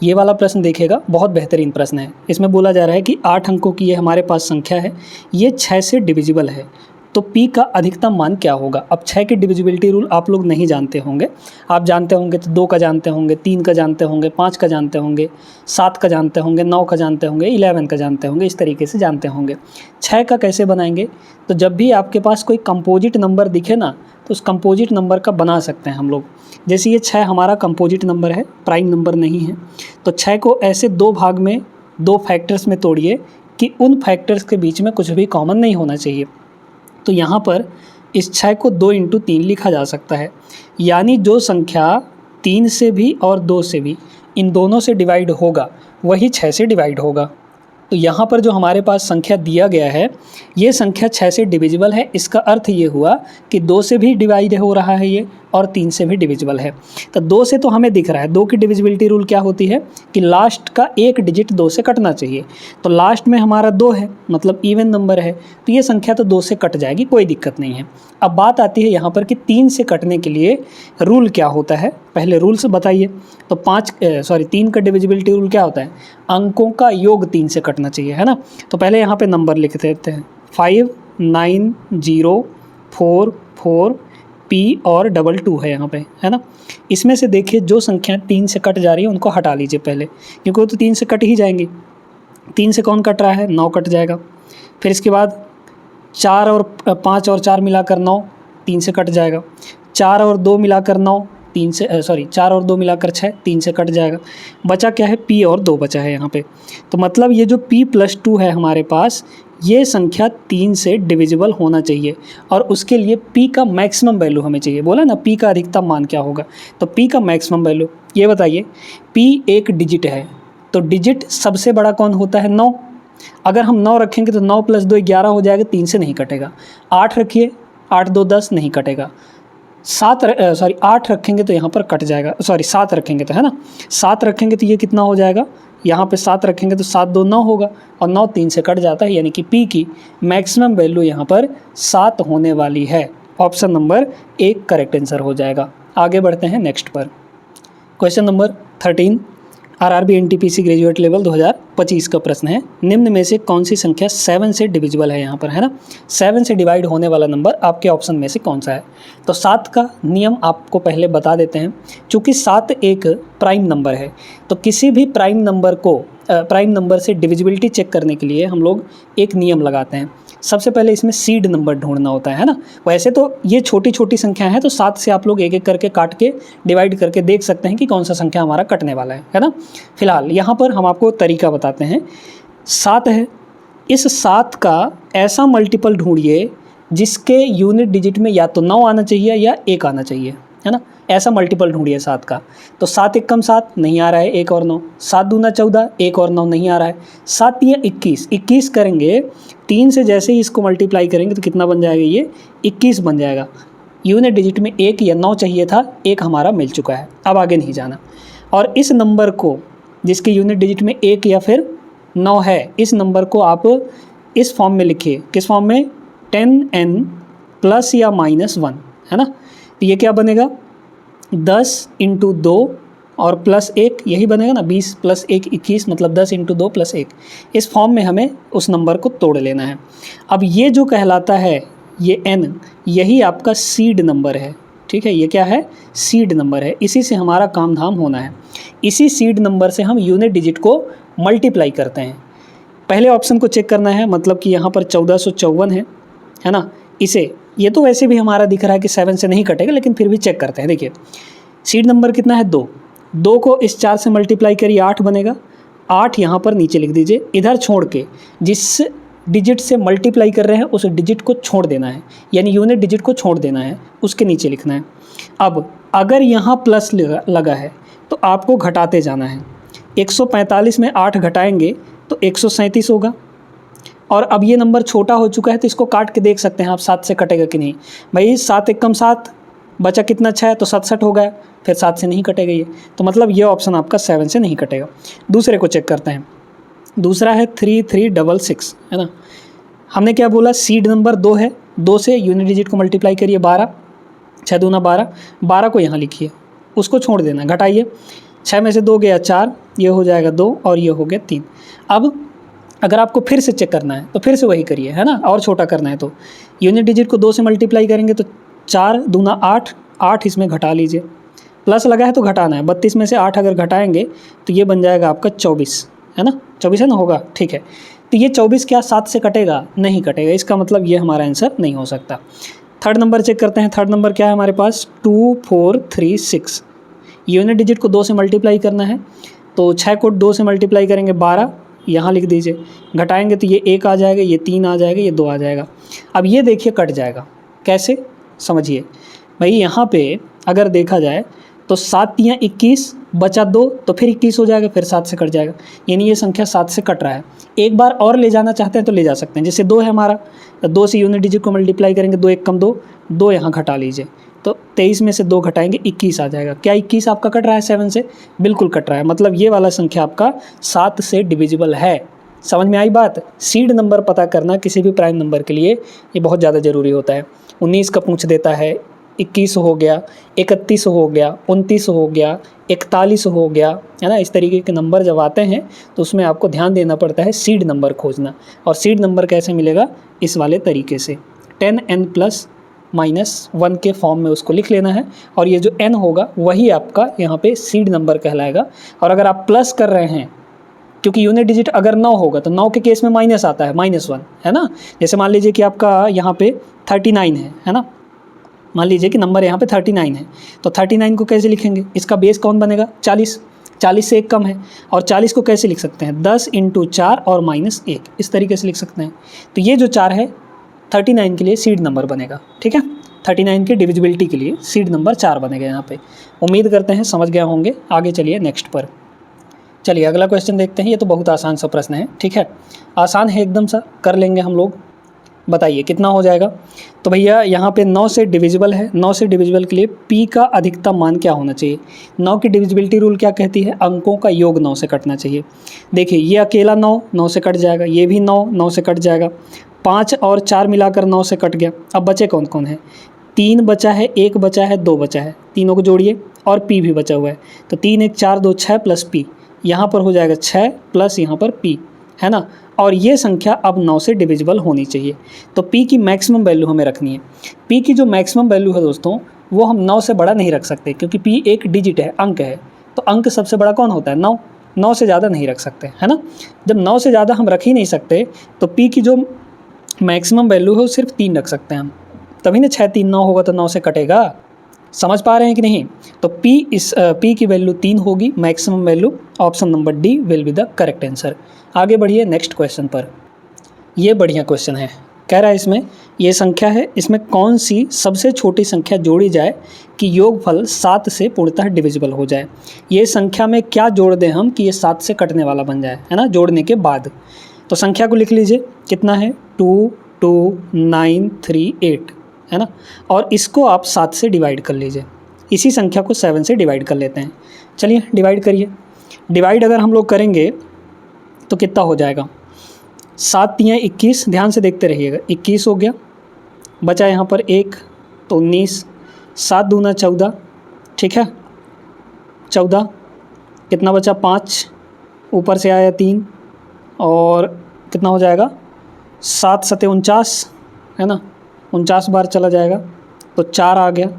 ये वाला प्रश्न देखिएगा, बहुत बेहतरीन प्रश्न है। इसमें बोला जा रहा है कि 8 अंकों की ये हमारे पास संख्या है, ये 6 से डिविजिबल है, तो p का अधिकतम मान क्या होगा। अब 6 की डिविजिबिलिटी रूल आप लोग नहीं जानते होंगे, आप जानते होंगे तो 2 का जानते होंगे, 3 का जानते होंगे, 5 का जानते होंगे, 7 का जानते होंगे, 9 का जानते होंगे, 11 का जानते होंगे, इस तरीके से जानते होंगे। 6 का कैसे बनाएंगे, तो जब भी आपके पास कोई कंपोजिट नंबर दिखे ना, तो उस कंपोजिट नंबर का बना सकते हैं हम लोग। जैसे ये 6 हमारा कंपोजिट नंबर है, प्राइम नंबर नहीं है, तो 6 को ऐसे 2 भाग में, 2 फैक्टर्स में तोड़िए कि उन फैक्टर्स के बीच में कुछ भी कॉमन नहीं होना चाहिए। तो यहाँ पर इस 6 को 2 × 3 लिखा जा सकता है, यानी जो संख्या 3 से भी और 2 से भी, इन दोनों से डिवाइड होगा वही 6 से डिवाइड होगा। तो यहाँ पर जो हमारे पास संख्या दिया गया है, ये संख्या 6 से डिविजिबल है। इसका अर्थ ये हुआ कि 2 से भी डिवाइड हो रहा है ये, और 3 से भी डिविजिबल है। तो 2 से तो हमें दिख रहा है, 2 की डिविजिबिलिटी रूल क्या होती है कि लास्ट का एक डिजिट 2 से कटना चाहिए। तो लास्ट में हमारा 2 है, मतलब इवन नंबर है, तो ये संख्या तो 2 से कट जाएगी, कोई दिक्कत नहीं है। अब बात आती है यहाँ पर कि 3 से कटने के लिए रूल क्या होता है, पहले रूल्स बताइए। तो 3 का डिविजिबिलिटी रूल क्या होता है, अंकों का योग 3 से कटना चाहिए, है ना। तो पहले यहाँ पे नंबर लिख देते हैं, 5 9 0 4 4 P और 22 है यहाँ पे, है ना। इसमें से देखिए जो संख्या 3 से कट जा रही है उनको हटा लीजिए पहले, क्योंकि वो तो 3 से कट ही जाएंगी। 3 से कौन कट रहा है, 9 कट जाएगा। फिर इसके बाद 4 और 5 और 4 मिलाकर 9, 3 से कट जाएगा। 4 और 2 मिलाकर 9, 4 और 2 मिलाकर 6, 3 से कट जाएगा। बचा क्या है, P और 2 बचा है यहाँ पे। तो मतलब ये जो P+2 है हमारे पास, ये संख्या 3 से डिविजिबल होना चाहिए, और उसके लिए P का मैक्सिमम वैल्यू हमें चाहिए। बोला ना P का अधिकतम मान क्या होगा, तो P का मैक्सिमम वैल्यू ये बताइए। P एक डिजिट है, तो डिजिट सबसे बड़ा कौन होता है, 9। अगर हम 9 रखेंगे तो 9 + 2 11 हो जाएगा, 3 से नहीं कटेगा। 8 रखिए, 8 2 10 नहीं कटेगा। 8 रखेंगे तो यहाँ पर कट जाएगा, 7 रखेंगे तो, है ना। 7 रखेंगे तो ये कितना हो जाएगा, यहाँ पे 7 रखेंगे तो 7 2 9 होगा, और 9 3 से कट जाता है, यानी कि P की मैक्सिमम वैल्यू यहाँ पर 7 होने वाली है। ऑप्शन नंबर 1 करेक्ट आंसर हो जाएगा। आगे बढ़ते हैं नेक्स्ट पर। Question number 13 RRB NTPC graduate level 2025 का प्रश्न है। निम्न में से कौन सी संख्या 7 से डिविजिबल है, यहाँ पर, है ना। 7 से डिवाइड होने वाला नंबर आपके ऑप्शन में से कौन सा है। तो 7 का नियम आपको पहले बता देते हैं। चूँकि 7 एक प्राइम नंबर है, तो किसी भी प्राइम नंबर से डिविजिबिलिटी चेक करने के लिए हम लोग एक नियम लगाते हैं। सबसे पहले इसमें सीड नंबर ढूंढना होता है ना। वैसे तो ये छोटी छोटी संख्या है, तो 7 से आप लोग एक एक करके काट के डिवाइड करके देख सकते हैं कि कौन सा संख्या हमारा कटने वाला है ना। फिलहाल यहाँ पर हम आपको तरीका बताते हैं। 7 है, इस 7 का ऐसा मल्टीपल ढूंढिए जिसके यूनिट डिजिट में या तो 9 आना चाहिए या 1 आना चाहिए, है ना। ऐसा मल्टीपल ढूंढिए 7 का। तो 7 × 7 नहीं आ रहा है, 1 और 9। 7 दूना 14, 1 और 9 नहीं आ रहा है। 7 × 21, 21 करेंगे। 3 से जैसे ही इसको मल्टीप्लाई करेंगे तो कितना बन जाएगा, ये 21 बन जाएगा। यूनिट डिजिट में 1 या 9 चाहिए था, 1 हमारा मिल चुका है, अब आगे नहीं जाना। और इस नंबर को, जिसके यूनिट डिजिट में 1 या फिर 9 है, इस नंबर को आप इस फॉर्म में लिखिए। किस फॉर्म में, 10n + या -1, है ना। तो ये क्या बनेगा, 10 × 2 और +1, यही बनेगा ना। 20 + 1 21, मतलब 10 × 2 + 1। इस फॉर्म में हमें उस नंबर को तोड़ लेना है। अब ये जो कहलाता है, ये n, यही आपका सीड नंबर है, ठीक है। ये क्या है, सीड नंबर है। इसी से हमारा काम धाम होना है। इसी सीड नंबर से हम यूनिट डिजिट को मल्टीप्लाई करते हैं। पहले ऑप्शन को चेक करना है, मतलब कि यहाँ पर 1454 है ना। ये तो वैसे भी हमारा दिख रहा है कि 7 से नहीं कटेगा, लेकिन फिर भी चेक करते हैं। देखिए सीड नंबर कितना है, 2 को इस 4 से मल्टीप्लाई करिए, 8 बनेगा। 8 यहाँ पर नीचे लिख दीजिए, इधर छोड़ के जिस डिजिट से मल्टीप्लाई कर रहे हैं उस डिजिट को छोड़ देना है, यानी यूनिट डिजिट को छोड़ देना है, उसके नीचे लिखना है। अब अगर यहाँ प्लस लगा है तो आपको घटाते जाना है। 145 में 8 घटाएंगे तो 137 होगा। और अब ये नंबर छोटा हो चुका है, तो इसको काट के देख सकते हैं आप 7 से कटेगा कि नहीं। भाई 7 × 7 बचा कितना, 6, तो 67 हो गया, फिर 7 से नहीं कटेगा ये। तो मतलब ये ऑप्शन आपका 7 से नहीं कटेगा। दूसरे को चेक करते हैं। दूसरा है 3366, है ना। हमने क्या बोला, सीड नंबर 2 है, 2 से यूनिट डिजिट को मल्टीप्लाई करिए, 12, 6 दूना 12, 12 को यहाँ लिखिए, उसको छोड़ देना, घटाइए। 6 में से 2 गया 4, ये हो जाएगा 2 और ये हो गया 3। अब अगर आपको फिर से चेक करना है तो फिर से वही करिए, है ना, और छोटा करना है तो यूनिट डिजिट को 2 से मल्टीप्लाई करेंगे तो 4 दूना 8, 8 इसमें घटा लीजिए, प्लस लगा है तो घटाना है, 32 में से 8 अगर घटाएंगे तो ये बन जाएगा आपका 24, है ना, 24 है ना, होगा, ठीक है। तो ये 24 क्या 7 से कटेगा? नहीं कटेगा, इसका मतलब ये हमारा आंसर नहीं हो सकता। थर्ड नंबर चेक करते हैं। थर्ड नंबर क्या है हमारे पास? 2 4 3 6। यूनिट डिजिट को 2 से मल्टीप्लाई करना है तो 6 को 2 से मल्टीप्लाई करेंगे 12, यहाँ लिख दीजिए, घटाएंगे तो ये 1 आ जाएगा, ये 3 आ जाएगा, ये 2 आ जाएगा। अब ये देखिए कट जाएगा, कैसे समझिए भाई, यहाँ पे अगर देखा जाए तो 7 या 21 बचा 2 तो फिर 21 हो जाएगा, फिर 7 से कट जाएगा, यानी ये संख्या 7 से कट रहा है। एक बार और ले जाना चाहते हैं तो ले जा सकते हैं, जैसे 2 है हमारा, 2 से यूनिट डिजिट को मल्टीप्लाई करेंगे, 2 1 कम 2, 2 यहाँ घटा लीजिए तो 23 में से 2 घटाएंगे 21 आ जाएगा। क्या 21 आपका कट रहा है 7 से? बिल्कुल कट रहा है, मतलब ये वाला संख्या आपका 7 से डिविजिबल है। समझ में आई बात? सीड नंबर पता करना किसी भी प्राइम नंबर के लिए ये बहुत ज़्यादा ज़रूरी होता है। 19 का पूछ देता है, 21 हो गया, 31 हो गया, 29 हो गया, 41 हो गया, है ना। इस तरीके के नंबर जब आते हैं तो उसमें आपको ध्यान देना पड़ता है सीड नंबर खोजना। और सीड नंबर कैसे मिलेगा? इस वाले तरीके से 10n+-1 के फॉर्म में उसको लिख लेना है, और ये जो n होगा वही आपका यहाँ पे सीड नंबर कहलाएगा। और अगर आप प्लस कर रहे हैं, क्योंकि यूनिट डिजिट अगर 9 होगा तो 9 के केस में माइनस आता है, -1, है ना। जैसे मान लीजिए कि आपका यहाँ पे 39 है ना, मान लीजिए कि नंबर यहाँ पे 39 है, तो 39 को कैसे लिखेंगे? इसका बेस कौन बनेगा? 40, 40 से 1 कम है, और 40 को कैसे लिख सकते हैं? 10 × 4 और -1, इस तरीके से लिख सकते हैं। तो ये जो 4 है 39 के लिए सीड नंबर बनेगा, ठीक है। 39 के डिविजिबिलिटी के लिए सीड नंबर 4 बनेगा यहाँ पे। उम्मीद करते हैं समझ गए होंगे। आगे चलिए नेक्स्ट पर। चलिए अगला क्वेश्चन देखते हैं। ये तो बहुत आसान सा प्रश्न है, ठीक है, आसान है एकदम सा, कर लेंगे हम लोग। बताइए कितना हो जाएगा? तो भैया यहाँ पे 9 से डिविजिबल है, 9 से डिविजिबल के लिए p का अधिकतम मान क्या होना चाहिए? 9 की डिविजिबिलिटी रूल क्या कहती है? अंकों का योग 9 से कटना चाहिए। देखिए ये अकेला 9 से कट जाएगा, ये भी 9 से कट जाएगा, 5 और 4 मिलाकर 9 से कट गया। अब बचे कौन कौन है? 3 बचा है, 1 बचा है, 2 बचा है, तीनों को जोड़िए, और p भी बचा हुआ है, तो 3 1 4 2 6 प्लस p, यहाँ पर हो जाएगा 6 प्लस यहाँ पर p, है ना। और ये संख्या अब 9 से डिविजिबल होनी चाहिए। तो p की मैक्सिमम वैल्यू हमें रखनी है। p की जो मैक्सिमम वैल्यू है दोस्तों, वो हम 9 से बड़ा नहीं रख सकते, क्योंकि p एक डिजिट है, अंक है, तो अंक सबसे बड़ा कौन होता है? 9 से ज़्यादा नहीं रख सकते, है ना। जब 9 से ज़्यादा हम रख ही नहीं सकते तो p की जो मैक्सिमम वैल्यू है वो सिर्फ 3 रख सकते हैं हम, तभी ना 6 3 9 होगा तो 9 से कटेगा। समझ पा रहे हैं कि नहीं? तो p की वैल्यू 3 होगी, maximum value. Option number D will be the correct answer. आगे बढ़िए नेक्स्ट क्वेश्चन पर। ये बढ़िया क्वेश्चन है, कह रहा है इसमें ये संख्या है, इसमें कौन सी सबसे छोटी संख्या जोड़ी जाए कि योगफल 7 से पूर्णतः डिविजिबल हो जाए। ये संख्या में क्या जोड़ दें हम कि ये 7 से कटने वाला बन जाए, है ना, जोड़ने के बाद। तो संख्या को लिख लीजिए, कितना है? 2 2 9 3 8, है ना। और इसको आप 7 से डिवाइड कर लीजिए, इसी संख्या को 7 से डिवाइड कर लेते हैं। चलिए डिवाइड करिए। डिवाइड अगर हम लोग करेंगे तो कितना हो जाएगा? 7 या 21, ध्यान से देखते रहिएगा, 21 हो गया, बचा यहाँ पर 1 तो 19, 7 दूना 14, ठीक है, 14, कितना बचा? 5, ऊपर से आया 3, और कितना हो जाएगा? 7 7 49, है ना, 49 बार चला जाएगा तो 4 आ गया,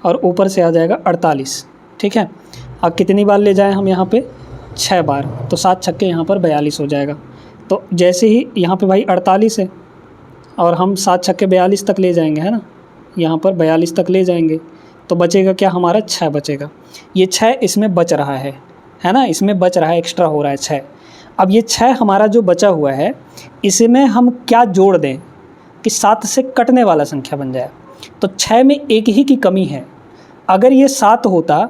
और ऊपर से आ जाएगा 48, ठीक है। अब कितनी बार ले जाएं हम यहाँ पे? 6 बार, तो 7 छक्के यहाँ पर 42 हो जाएगा। तो जैसे ही यहाँ पे भाई 48 है और हम 7 छक्के 42 तक ले जाएंगे, है ना, यहाँ पर 42 तक ले जाएंगे तो बचेगा क्या हमारा? 6 बचेगा। ये 6 इसमें बच रहा है ना, इसमें बच रहा है, एक्स्ट्रा हो रहा है 6। अब ये 6 हमारा जो बचा हुआ है, इसमें हम क्या जोड़ दें कि 7 से कटने वाला संख्या बन जाए? तो 6 में एक ही की कमी है। अगर ये 7 होता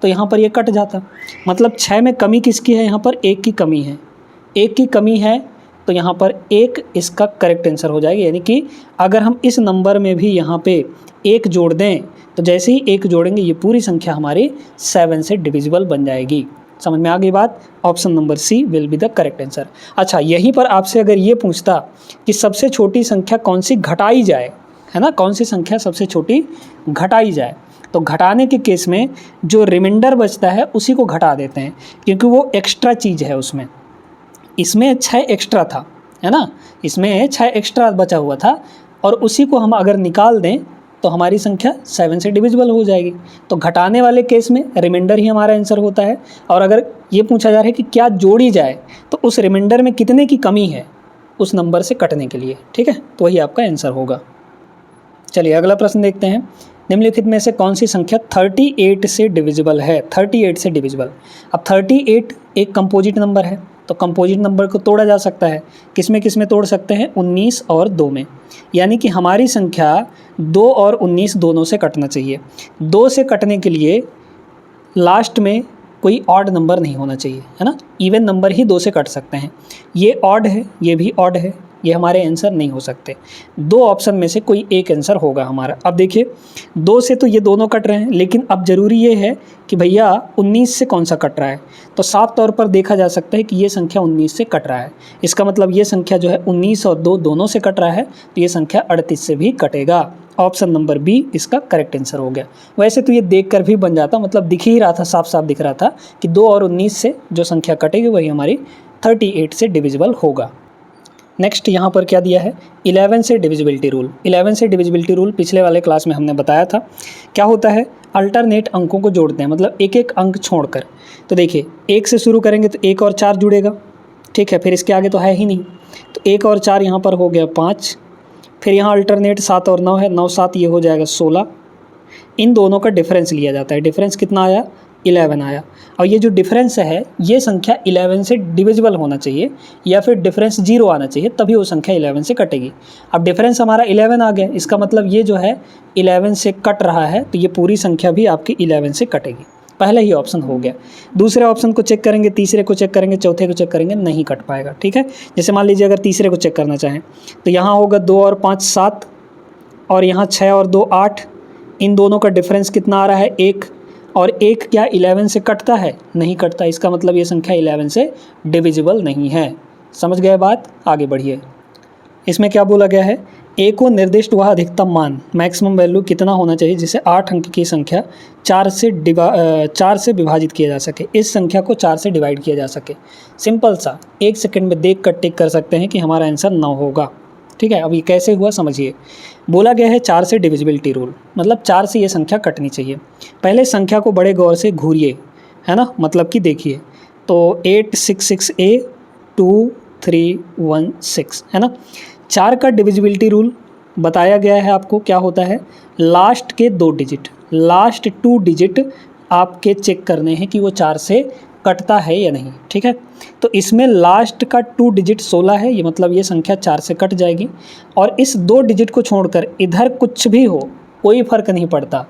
तो यहाँ पर ये कट जाता, मतलब 6 में कमी किसकी है? यहाँ पर 1 की कमी है, 1 की कमी है, तो यहाँ पर 1 इसका करेक्ट आंसर हो जाएगा। यानी कि अगर हम इस नंबर में भी यहाँ पे 1 जोड़ दें तो जैसे ही 1 जोड़ेंगे ये पूरी संख्या हमारी 7 से डिविजिबल बन जाएगी। समझ में आ गई बात? Option number C will be the correct answer. अच्छा, यहीं पर आपसे अगर ये पूछता कि सबसे छोटी संख्या कौन सी घटाई जाए, है ना, कौन सी संख्या सबसे छोटी घटाई जाए, तो घटाने के केस में जो रिमाइंडर बचता है उसी को घटा देते हैं, क्योंकि वो एक्स्ट्रा चीज़ है उसमें। इसमें 6 एक्स्ट्रा था, है ना, इसमें 6 एक्स्ट्रा बचा हुआ था, और उसी को हम अगर निकाल दें तो हमारी संख्या 7 से डिविजिबल हो जाएगी। तो घटाने वाले केस में रिमाइंडर ही हमारा आंसर होता है। और अगर ये पूछा जा रहा है कि क्या जोड़ी जाए, तो उस रिमाइंडर में कितने की कमी है उस नंबर से कटने के लिए, ठीक है, तो वही आपका आंसर होगा। चलिए अगला प्रश्न देखते हैं। निम्नलिखित में से कौन सी संख्या 38 से डिविजिबल है? 38 से डिविजिबल। अब 38 एक कंपोजिट नंबर है, तो कंपोजिट नंबर को तोड़ा जा सकता है। किस में तोड़ सकते हैं? 19 और 2 में। यानी कि हमारी संख्या 2 और 19 दोनों से कटना चाहिए। 2 से कटने के लिए लास्ट में कोई ऑड नंबर नहीं होना चाहिए, है ना, इवन नंबर ही 2 से कट सकते हैं। ये ऑड है, ये भी ऑड है, ये हमारे आंसर नहीं हो सकते। 2 ऑप्शन में से कोई एक आंसर होगा हमारा। अब देखिए 2 से तो ये दोनों कट रहे हैं, लेकिन अब ज़रूरी ये है कि भैया 19 से कौन सा कट रहा है। तो साफ तौर पर देखा जा सकता है कि ये संख्या 19 से कट रहा है। इसका मतलब ये संख्या जो है 19 और 2 दोनों से कट रहा है, तो ये संख्या 38 से भी कटेगा। ऑप्शन नंबर बी इसका करेक्ट आंसर हो गया। वैसे तो ये देखकर भी बन जाता, मतलब दिख ही रहा था, साफ साफ दिख रहा था कि 2 और 19 से जो संख्या कटेगी वही हमारी 38 से डिविजिबल होगा। नेक्स्ट यहाँ पर क्या दिया है? 11 से डिविजिबिलिटी रूल। 11 से डिविजिबिलिटी रूल पिछले वाले क्लास में हमने बताया था। क्या होता है? अल्टरनेट अंकों को जोड़ते हैं, मतलब एक एक अंक छोड़कर। तो देखिए 1 से शुरू करेंगे तो 1 और 4 जुड़ेगा, ठीक है, फिर इसके आगे तो है ही नहीं, तो 1 और 4 यहाँ पर हो गया 5। फिर यहाँ अल्टरनेट 7 और 9 है, 9 7 ये हो जाएगा 16। इन दोनों का डिफरेंस लिया जाता है। डिफरेंस कितना आया? 11 आया। और ये जो डिफरेंस है ये संख्या 11 से डिविजिबल होना चाहिए, या फिर डिफरेंस 0 आना चाहिए, तभी वो संख्या 11 से कटेगी। अब डिफरेंस हमारा 11 आ गया, इसका मतलब ये जो है 11 से कट रहा है, तो ये पूरी संख्या भी आपकी 11 से कटेगी। पहला ही ऑप्शन हो गया। दूसरे ऑप्शन को चेक करेंगे, तीसरे को चेक करेंगे, चौथे को चेक करेंगे, नहीं कट पाएगा, ठीक है। जैसे मान लीजिए अगर तीसरे को चेक करना चाहें तो यहाँ होगा 2 और 5 7, और यहाँ 6 और 2 8। इन दोनों का डिफरेंस कितना आ रहा है? 1। और 1 क्या 11 से कटता है? नहीं कटता। इसका मतलब ये संख्या 11 से डिविजिबल नहीं है। समझ गए बात? आगे बढ़िए। इसमें क्या बोला गया है? ए को निर्दिष्ट वह अधिकतम मान मैक्सिमम वैल्यू कितना होना चाहिए जिसे 8 अंक की संख्या 4 से विभाजित किया जा सके। इस संख्या को 4 से डिवाइड किया जा सके। सिंपल सा, 1 सेकंड में देख कर टिक कर सकते हैं कि हमारा आंसर 9 होगा, ठीक है। अब ये कैसे हुआ समझिए। बोला गया है 4 से डिविजिबिलिटी रूल, मतलब 4 से ये संख्या कटनी चाहिए। पहले संख्या को बड़े गौर से घूरिए, है ना, मतलब कि देखिए, तो 866A 2316, है ना। 4 का डिविजिबिलिटी रूल बताया गया है आपको। क्या होता है? लास्ट के 2 डिजिट, लास्ट 2 डिजिट आपके चेक करने हैं कि वो 4 से कटता है या नहीं, ठीक है। तो इसमें लास्ट का 2 डिजिट 16 है, ये मतलब ये संख्या 4 से कट जाएगी। और इस 2 डिजिट को छोड़कर इधर कुछ भी हो कोई फ़र्क नहीं पड़ता,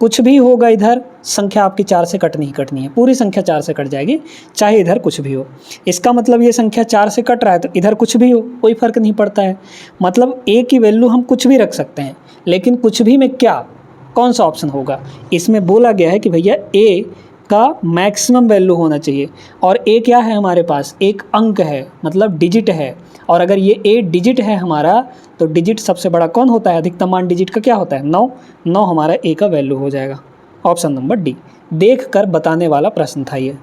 कुछ भी होगा इधर, संख्या आपकी 4 से कटनी ही कटनी है। पूरी संख्या 4 से कट जाएगी, चाहे इधर कुछ भी हो। इसका मतलब ये संख्या 4 से कट रहा है तो इधर कुछ भी हो कोई फ़र्क नहीं पड़ता है। मतलब ए की वैल्यू हम कुछ भी रख सकते हैं, लेकिन कुछ भी में क्या, कौन सा ऑप्शन होगा? इसमें बोला गया है कि भैया ए का मैक्सिमम वैल्यू होना चाहिए। और ए क्या है हमारे पास? एक अंक है, मतलब डिजिट है। और अगर ये ए डिजिट है हमारा, तो डिजिट सबसे बड़ा कौन होता है? अधिकतम मान डिजिट का क्या होता है? 9। 9 हमारा ए का वैल्यू हो जाएगा। Option number D. देख कर बताने वाला प्रश्न था ये।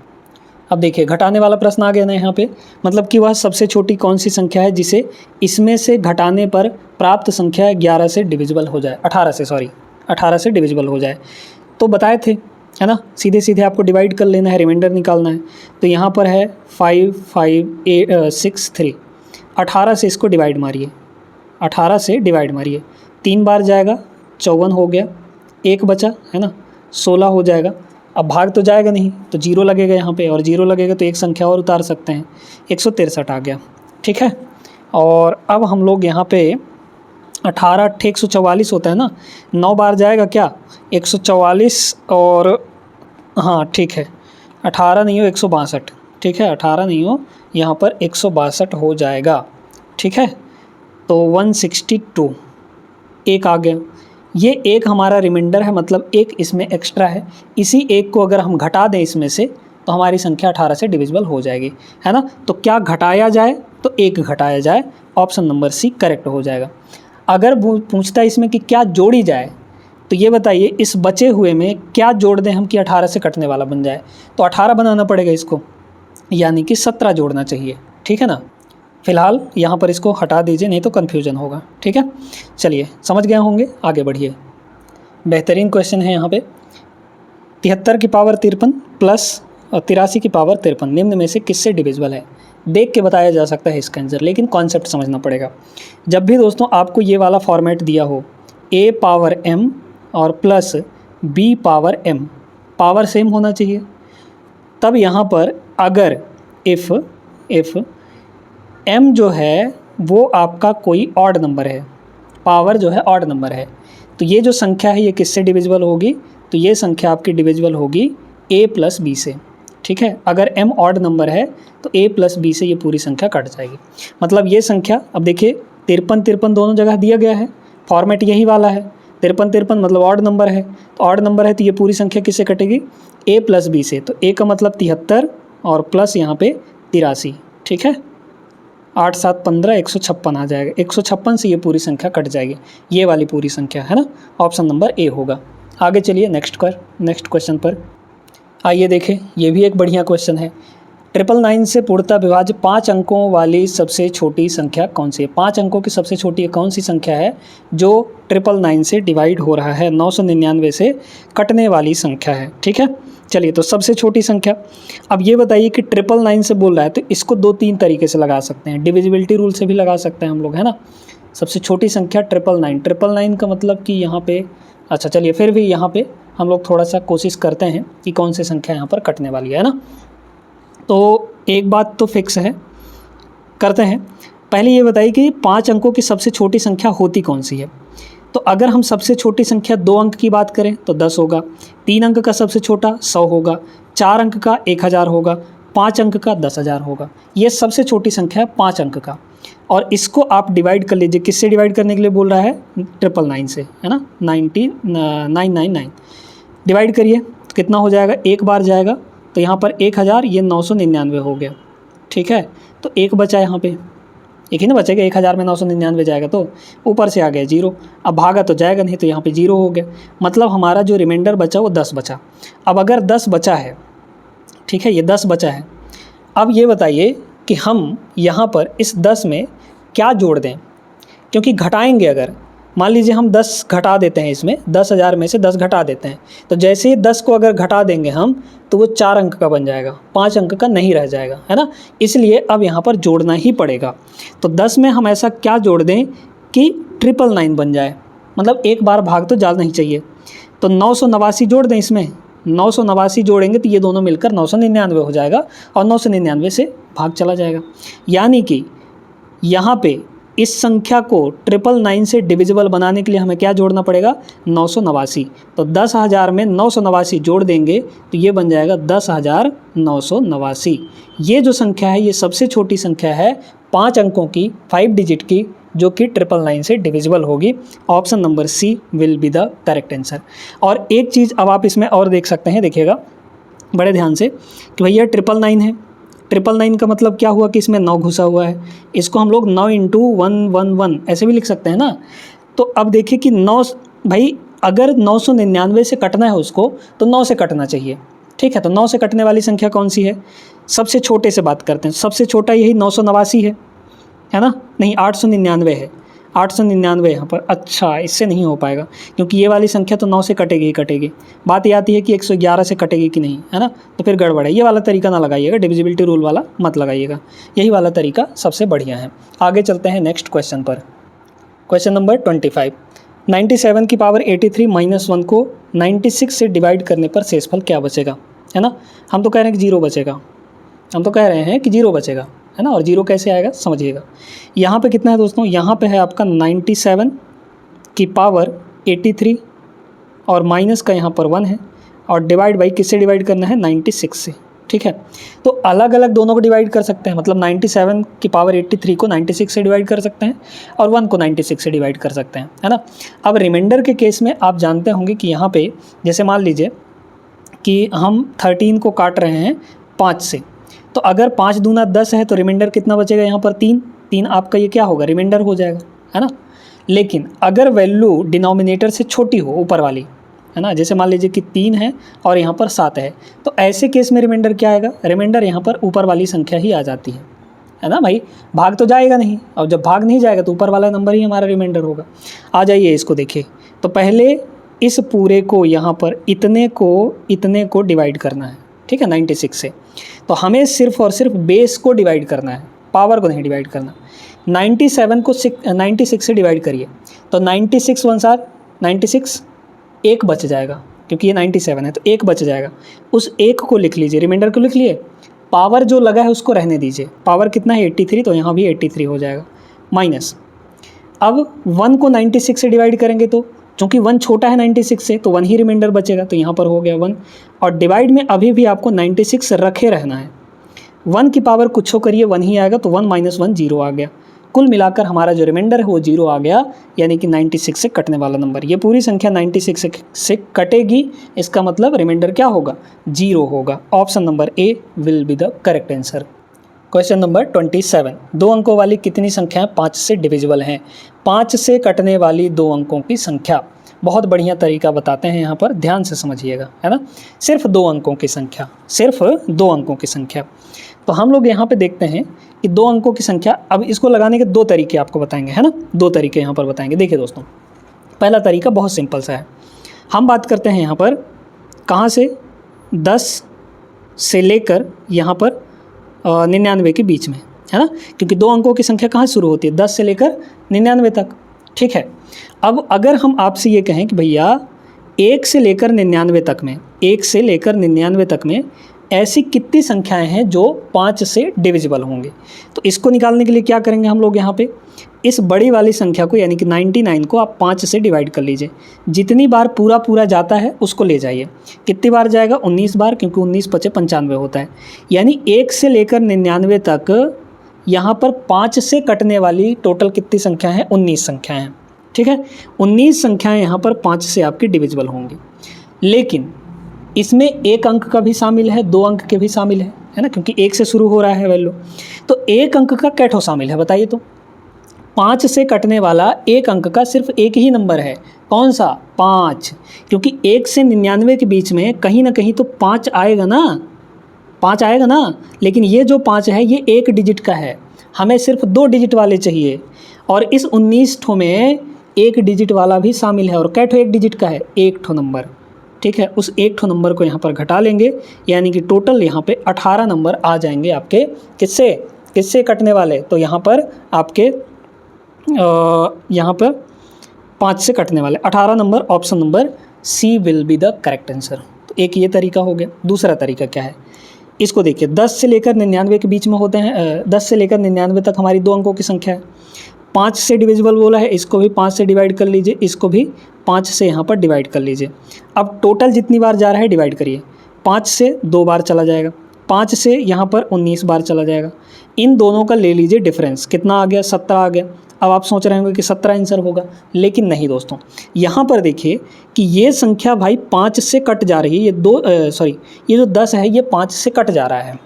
अब देखिए घटाने वाला प्रश्न आ गया ना यहाँ पे, मतलब कि वह सबसे छोटी कौन सी संख्या है जिसे इसमें से घटाने पर प्राप्त संख्या 11 से डिविजिबल हो जाए, 18 से डिविजिबल हो जाए। तो बताए थे, है ना, सीधे सीधे आपको डिवाइड कर लेना है, रिमाइंडर निकालना है। तो यहाँ पर है 5 5 8 6 3। 18 से इसको डिवाइड मारिए, 18 से डिवाइड मारिए, 3 बार जाएगा 54 हो गया, 1 बचा, है ना, 16 हो जाएगा। अब भाग तो जाएगा नहीं तो 0 लगेगा यहाँ पे, और 0 लगेगा तो एक संख्या और उतार सकते हैं, 163 आ गया, ठीक है। और अब हम लोग यहाँ पे 18 8 144 होता है ना, 9 बार जाएगा क्या, 144, और हाँ ठीक है 18 नहीं हो 162, ठीक है, 18 नहीं हो यहाँ पर 162 हो जाएगा, ठीक है। तो 162 एक आ गया। ये एक हमारा रिमाइंडर है, मतलब एक इसमें एक्स्ट्रा है। इसी एक को अगर हम घटा दें इसमें से तो हमारी संख्या 18 से डिविजिबल हो जाएगी, है ना। तो क्या घटाया जाए? तो एक घटाया जाए, ऑप्शन नंबर सी करेक्ट हो जाएगा। अगर पूछता है इसमें कि क्या जोड़ी जाए, तो ये बताइए इस बचे हुए में क्या जोड़ दें हम कि 18 से कटने वाला बन जाए। तो 18 बनाना पड़ेगा इसको, यानी कि 17 जोड़ना चाहिए, ठीक है ना। फिलहाल यहाँ पर इसको हटा दीजिए, नहीं तो कन्फ्यूजन होगा, ठीक है। चलिए समझ गए होंगे, आगे बढ़िए। बेहतरीन क्वेश्चन है यहाँ पे। 73 की पावर 53 प्लस 83 की पावर 53 निम्न में से किससे डिविजिबल है। देख के बताया जा सकता है इसका आंसर, लेकिन कॉन्सेप्ट समझना पड़ेगा। जब भी दोस्तों आपको ये वाला फॉर्मेट दिया हो, a पावर m और plus b power m, power same होना चाहिए। तब यहाँ पर अगर इफ़ m जो है वो आपका कोई ऑड नंबर है, पावर जो है ऑड नंबर है, तो ये जो संख्या है ये किससे डिविजिबल होगी। तो ये संख्या आपकी डिविजिबल होगी a प्लस बी से, ठीक है। अगर m ऑड नंबर है तो a प्लस बी से ये पूरी संख्या कट जाएगी। मतलब ये संख्या, अब देखिए 53 दोनों जगह दिया गया है, फॉर्मेट यही वाला है। 53 मतलब ऑड नंबर है, तो ऑड नंबर है तो ये पूरी संख्या किससे कटेगी, a प्लस बी से। तो a का मतलब 73 और प्लस यहाँ पे 83, ठीक है। 8 7 15 156 आ जाएगा, 156 से ये पूरी संख्या कट जाएगी, ये वाली पूरी संख्या है ना। ऑप्शन नंबर ए होगा। आगे चलिए नेक्स्ट क्वेश्चन पर आइए देखें। ये भी एक बढ़िया क्वेश्चन है। 999 से पूर्णतः विभाज्य 5 अंकों वाली सबसे छोटी संख्या कौन सी है। 5 अंकों की सबसे छोटी कौन सी संख्या है जो 999 से डिवाइड हो रहा है, 999 से कटने वाली संख्या है, ठीक है। चलिए तो सबसे छोटी संख्या, अब ये बताइए कि 999 से बोल रहा है तो इसको 2-3 तरीके से लगा सकते हैं। डिविजिबिलिटी रूल से भी लगा सकते हैं हम लोग, है ना। सबसे छोटी संख्या 999 का मतलब कि यहाँ पे, अच्छा चलिए फिर भी यहाँ पे हम लोग थोड़ा सा कोशिश करते हैं कि कौन सी संख्या यहाँ पर कटने वाली है ना। तो एक बात तो फिक्स है, करते हैं। पहले ये बताइए कि 5 अंकों की सबसे छोटी संख्या होती कौन सी है। तो अगर हम सबसे छोटी संख्या 2 अंक की बात करें तो 10 होगा, 3 अंक का सबसे छोटा 100 होगा, 4 अंक का 1000 होगा, 5 अंक का 10,000 होगा। ये सबसे छोटी संख्या है 5 अंक का। और इसको आप डिवाइड कर लीजिए, किससे डिवाइड करने के लिए बोल रहा है, 999 से, है ना, 999 डिवाइड करिए तो कितना हो जाएगा, एक बार जाएगा तो यहाँ पर 1000, ये 999 हो गया, ठीक है। तो एक बचा यहाँ पे, एक ही ना बचेगा, 1000 में 999 जाएगा तो ऊपर से आ गया 0। अब भागा तो जाएगा नहीं, तो यहाँ पे 0 हो गया। मतलब हमारा जो रिमाइंडर बचा वो 10 बचा। अब अगर 10 बचा है, ठीक है, ये 10 बचा है। अब ये बताइए कि हम यहाँ पर इस 10 में क्या जोड़ दें, क्योंकि घटाएंगे अगर, मान लीजिए हम 10 घटा देते हैं, इसमें 10,000 में से 10 घटा देते हैं, तो जैसे ही 10 को अगर घटा देंगे हम तो वो 4 अंक का बन जाएगा, 5 अंक का नहीं रह जाएगा, है ना। इसलिए अब यहाँ पर जोड़ना ही पड़ेगा। तो 10 में हम ऐसा क्या जोड़ दें कि 999 बन जाए, मतलब एक बार भाग तो जाना नहीं चाहिए। तो 989 जोड़ दें इसमें, 989 जोड़ेंगे तो ये दोनों मिलकर 999 हो जाएगा और 999 से भाग चला जाएगा। यानी कि यहाँ पे इस संख्या को 999 से डिविजिबल बनाने के लिए हमें क्या जोड़ना पड़ेगा, 989। तो 10,000 में 989 जोड़ देंगे तो ये बन जाएगा 10,989। ये जो संख्या है ये सबसे छोटी संख्या है 5 अंकों की, 5 डिजिट की, जो कि 999 से डिविजिबल होगी। Option number C will be the correct answer. और एक चीज़ अब आप इसमें और देख सकते हैं, देखिएगा बड़े ध्यान से कि भैया 999 है, 999 का मतलब क्या हुआ कि इसमें 9 घुसा हुआ है। इसको हम लोग 9 × 111 ऐसे भी लिख सकते हैं ना। तो अब देखिए कि 9, भाई अगर 999 से कटना है उसको तो 9 से कटना चाहिए, ठीक है। तो 9 से कटने वाली संख्या कौन सी है, सबसे छोटे से बात करते हैं। सबसे छोटा यही 989 है ना, नहीं 899 है, 899 यहाँ पर। अच्छा, इससे नहीं हो पाएगा क्योंकि ये वाली संख्या तो 9 से कटेगी ही कटेगी। बात ये आती है कि 111 से कटेगी कि नहीं, है ना, तो फिर गड़बड़ है। ये वाला तरीका ना लगाइएगा, डिविजिबिलिटी रूल वाला मत लगाइएगा, यही वाला तरीका सबसे बढ़िया है। आगे चलते हैं नेक्स्ट क्वेश्चन पर। Question number 25। 97 की पावर 83 - 1 को 96 से डिवाइड करने पर शेषफल क्या बचेगा, है ना। हम तो कह रहे हैं कि 0 बचेगा, हम तो कह रहे हैं कि 0 बचेगा, है ना। और 0 कैसे आएगा समझिएगा। यहाँ पे कितना है दोस्तों, यहाँ पे है आपका 97 की पावर 83 और माइनस का यहाँ पर 1 है, और डिवाइड बाई किससे डिवाइड करना है, 96 से, ठीक है। तो अलग अलग दोनों को डिवाइड कर सकते हैं, मतलब 97 की पावर 83 को 96 से डिवाइड कर सकते हैं और 1 को 96 से डिवाइड कर सकते हैं, है ना। अब रिमाइंडर के केस में आप जानते होंगे कि यहाँ पे जैसे मान लीजिए कि हम 13 को काट रहे हैं 5 से, तो अगर 5 दूना 10 है तो रिमाइंडर कितना बचेगा यहाँ पर, 3 आपका ये क्या होगा, रिमाइंडर हो जाएगा, है ना। लेकिन अगर वैल्यू डिनोमिनेटर से छोटी हो, ऊपर वाली है ना, जैसे मान लीजिए कि 3 है और यहाँ पर 7 है, तो ऐसे केस में रिमाइंडर क्या आएगा, रिमाइंडर यहाँ पर ऊपर वाली संख्या ही आ जाती है ना भाई, भाग तो जाएगा नहीं, और जब भाग नहीं जाएगा तो ऊपर वाला नंबर ही हमारा रिमाइंडर होगा। आ जाइए इसको देखिए, तो पहले इस पूरे को यहाँ पर इतने को डिवाइड करना है, ठीक है, 96 से। तो हमें सिर्फ और सिर्फ बेस को डिवाइड करना है, पावर को नहीं डिवाइड करना। 97 को 96 से डिवाइड करिए, तो 96 वन सार 96, एक बच जाएगा क्योंकि ये 97 है, तो एक बच जाएगा। उस एक को लिख लीजिए, रिमाइंडर को लिख लिए, पावर जो लगा है उसको रहने दीजिए। पावर कितना है 83, तो यहाँ भी 83 हो जाएगा, माइनस। अब 1 को 96 से डिवाइड करेंगे तो चूँकि 1 छोटा है 96 से, तो 1 ही रिमाइंडर बचेगा, तो यहाँ पर हो गया 1। और डिवाइड में अभी भी आपको 96 रखे रहना है। 1 की पावर कुछ हो करिए 1 ही आएगा, तो 1 - 1 0 आ गया। कुल मिलाकर हमारा जो रिमाइंडर है वो 0 आ गया, यानी कि 96 से कटने वाला नंबर। ये पूरी संख्या 96 से कटेगी, इसका मतलब रिमाइंडर क्या होगा, 0 होगा। Option number A will be the correct answer. Question number 27, 2 अंकों वाली कितनी संख्याएं 5 से डिविजिबल हैं? 5 से कटने वाली 2 अंकों की संख्या। बहुत बढ़िया तरीका बताते हैं यहाँ पर, ध्यान से समझिएगा, है ना। सिर्फ 2 अंकों की संख्या, सिर्फ 2 अंकों की संख्या। तो हम लोग यहाँ पे देखते हैं कि 2 अंकों की संख्या। अब इसको लगाने के 2 तरीके आपको बताएंगे, है ना, 2 तरीके यहाँ पर बताएंगे। देखिए दोस्तों, पहला तरीका बहुत सिंपल सा है। हम बात करते हैं यहाँ पर कहाँ से, 10 से लेकर यहाँ पर 99 के बीच में, है ना, क्योंकि 2 अंकों की संख्या कहाँ शुरू होती है, 10 से लेकर 99 तक, ठीक है। अब अगर हम आपसे ये कहें कि भैया 1 से लेकर 99 तक में, 1 से लेकर 99 तक में ऐसी कितनी संख्याएं हैं जो 5 से डिविजिबल होंगे, तो इसको निकालने के लिए क्या करेंगे हम लोग, यहाँ पे इस बड़ी वाली संख्या को यानी कि 99 को आप 5 से डिवाइड कर लीजिए। जितनी बार पूरा जाता है उसको ले जाइए। कितनी बार जाएगा, 19 बार, क्योंकि 19 × 5 = 95 होता है। यानी 1 से लेकर 99 तक यहाँ पर 5 से कटने वाली टोटल कितनी संख्या है, 19 संख्याएँ हैं, ठीक है। 19 संख्याएँ यहाँ पर 5 से आपकी डिविजिबल होंगी, लेकिन इसमें 1 अंक का भी शामिल है, 2 अंक के भी शामिल है ना, क्योंकि 1 से शुरू हो रहा है वैल्यू। तो 1 अंक का कैठो शामिल है बताइए, तो 5 से कटने वाला 1 अंक का सिर्फ एक ही नंबर है, कौन सा, 5, क्योंकि 1 से 99 के बीच में कहीं ना कहीं तो 5 आएगा ना, 5 आएगा ना। लेकिन ये जो 5 है ये 1 डिजिट का है, हमें सिर्फ 2 डिजिट वाले चाहिए, और इस 19 ठो में 1 डिजिट वाला भी शामिल है, और कैठो 1 डिजिट का है, 1 ठो नंबर, ठीक है। उस 1 ठो नंबर को यहाँ पर घटा लेंगे, यानी कि टोटल यहाँ पे 18 नंबर आ जाएंगे आपके, किससे कटने वाले, तो यहाँ पर आपके यहाँ पर 5 से कटने वाले 18 नंबर। Option number C will be the correct answer. तो एक ये तरीका हो गया। दूसरा तरीका क्या है, इसको देखिए, 10 से लेकर 99 के बीच में होते हैं, 10 से लेकर 99 तक हमारी 2 अंकों की संख्या है। 5 से डिविजिबल बोला है, इसको भी 5 से डिवाइड कर लीजिए, इसको भी 5 से यहाँ पर डिवाइड कर लीजिए। अब टोटल जितनी बार जा रहा है डिवाइड करिए, 5 से 2 बार चला जाएगा, 5 से यहाँ पर 19 बार चला जाएगा। इन दोनों का ले लीजिए डिफरेंस, कितना आ गया, 17 आ गया। अब आप सोच रहे होंगे कि 17 आंसर होगा, लेकिन नहीं दोस्तों, यहाँ पर देखिए कि ये संख्या भाई 5 से कट जा रही है, ये जो 10 है ये 5 से कट जा रहा है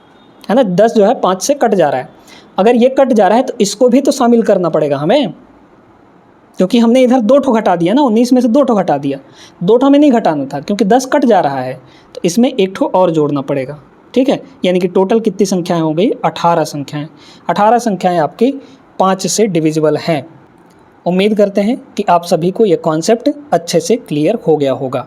ना, 10 जो है 5 से कट जा रहा है। अगर ये कट जा रहा है तो इसको भी तो शामिल करना पड़ेगा हमें, क्योंकि हमने इधर 2 ठो घटा दिया ना, 19 में से 2 ठो घटा दिया, 2 ठो में नहीं घटाना था क्योंकि 10 कट जा रहा है, तो इसमें 1 ठो और जोड़ना पड़ेगा, ठीक है। यानी कि टोटल कितनी संख्याएं हो गई, 18 संख्याएं। 18 संख्याएं आपकी 5 से डिविजिबल हैं। उम्मीद करते हैं कि आप सभी को यह कॉन्सेप्ट अच्छे से क्लियर हो गया होगा।